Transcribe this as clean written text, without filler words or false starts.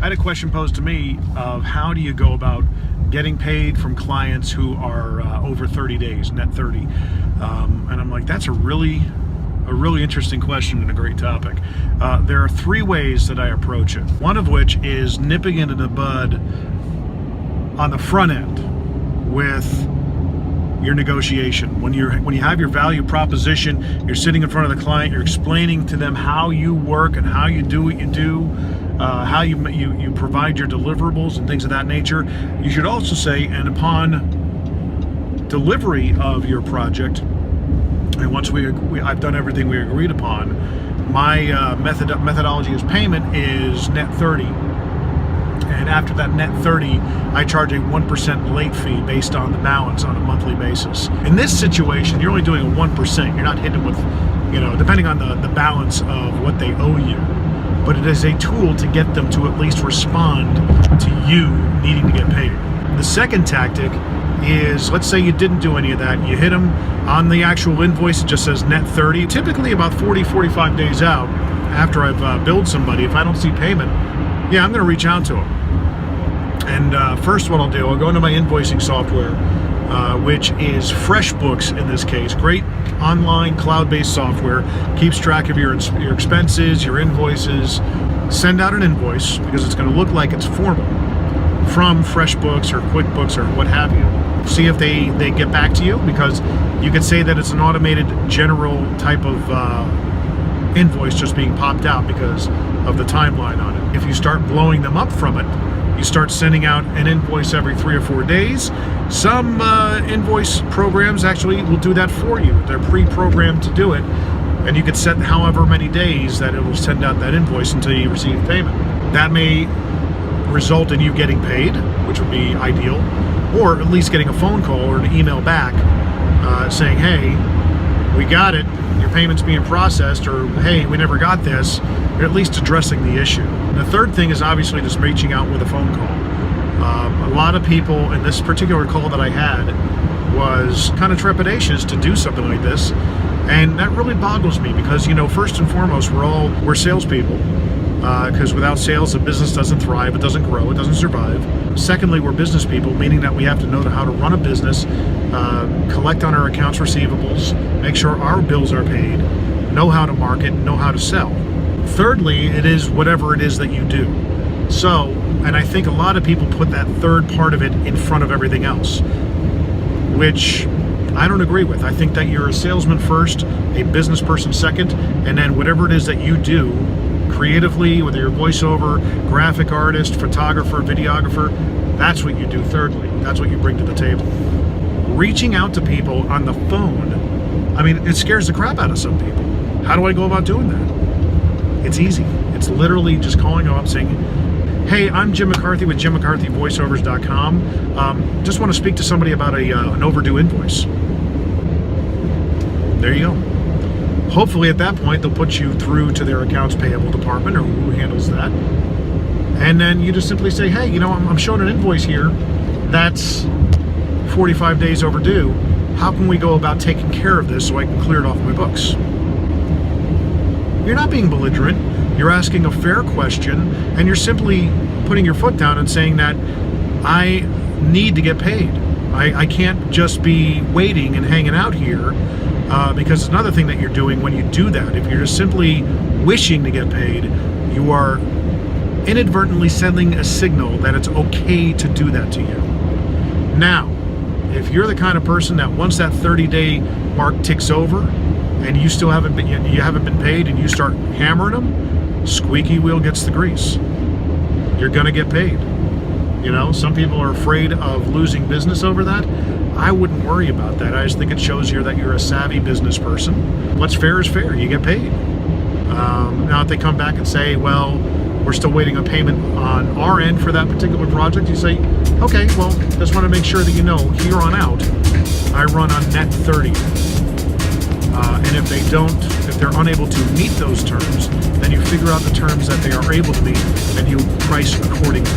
I had a question posed to me of how do you go about getting paid from clients who are over 30 days, net 30. And I'm like, that's a really interesting question and a great topic. There are three ways that I approach it. One of which is nipping it in the bud on the front end with your negotiation. When you have your value proposition, you're sitting in front of the client, you're explaining to them how you work and how you do what you do, how you provide your deliverables and things of that nature. You should also say, and upon delivery of your project, and once I've done everything we agreed upon, my methodology of payment is net 30. And after that net 30, I charge a 1% late fee based on the balance on a monthly basis. In this situation, you're only doing a 1%. You're not hitting them with, depending on the balance of what they owe you. But it is a tool to get them to at least respond to you needing to get paid. The second tactic is, let's say you didn't do any of that. You hit them on the actual invoice. It just says net 30. Typically about 45 days out after I've billed somebody, if I don't see payment, yeah, I'm going to reach out to them. And first what I'll do, I'll go into my invoicing software, which is FreshBooks in this case. Great online cloud-based software. Keeps track of your expenses, your invoices. Send out an invoice because it's going to look like it's formal from FreshBooks or QuickBooks or what have you. See if they get back to you, because you could say that it's an automated general type of invoice just being popped out because of the timeline on it. If you start blowing them up from it, you start sending out an invoice every 3 or 4 days. Some invoice programs actually will do that for you. They're pre-programmed to do it, and you could set however many days that it will send out that invoice until you receive payment. That may result in you getting paid, which would be ideal, or at least getting a phone call or an email back saying, hey, we got it, your payment's being processed, or hey, we never got this, or at least addressing the issue. And the third thing is obviously just reaching out with a phone call. A lot of people in this particular call that I had was kind of trepidatious to do something like this, and that really boggles me because, first and foremost, we're salespeople. Because without sales, a business doesn't thrive, it doesn't grow, it doesn't survive. Secondly, we're business people, meaning that we have to know how to run a business, collect on our accounts receivables, make sure our bills are paid, know how to market, know how to sell. Thirdly, it is whatever it is that you do. So, and I think a lot of people put that third part of it in front of everything else, which I don't agree with. I think that you're a salesman first, a business person second, and then whatever it is that you do creatively, whether you're a voiceover, graphic artist, photographer, videographer, that's what you do thirdly. That's what you bring to the table. Reaching out to people on the phone, I mean, it scares the crap out of some people. How do I go about doing that? It's easy. It's literally just calling them up saying, hey, I'm Jim McCarthy with JimMcCarthyVoiceovers.com. Just want to speak to somebody about an overdue invoice. There you go. Hopefully at that point they'll put you through to their accounts payable department or who handles that. And then you just simply say, hey, I'm showing an invoice here that's 45 days overdue. How can we go about taking care of this so I can clear it off my books? You're not being belligerent. You're asking a fair question, and you're simply putting your foot down and saying that I need to get paid. I can't just be waiting and hanging out here. Because another thing that you're doing when you do that, if you're just simply wishing to get paid, you are inadvertently sending a signal that it's okay to do that to you. Now, if you're the kind of person that once that 30-day mark ticks over and you still haven't been paid and you start hammering them, squeaky wheel gets the grease. You're gonna get paid. Some people are afraid of losing business over that. I wouldn't worry about that. I just think it shows you that you're a savvy business person. What's fair is fair. You get paid. Now, if they come back and say, well, we're still waiting on payment on our end for that particular project, you say, okay, well, just want to make sure that here on out, I run on net 30. And if they're unable to meet those terms, then you figure out the terms that they are able to meet and you price accordingly.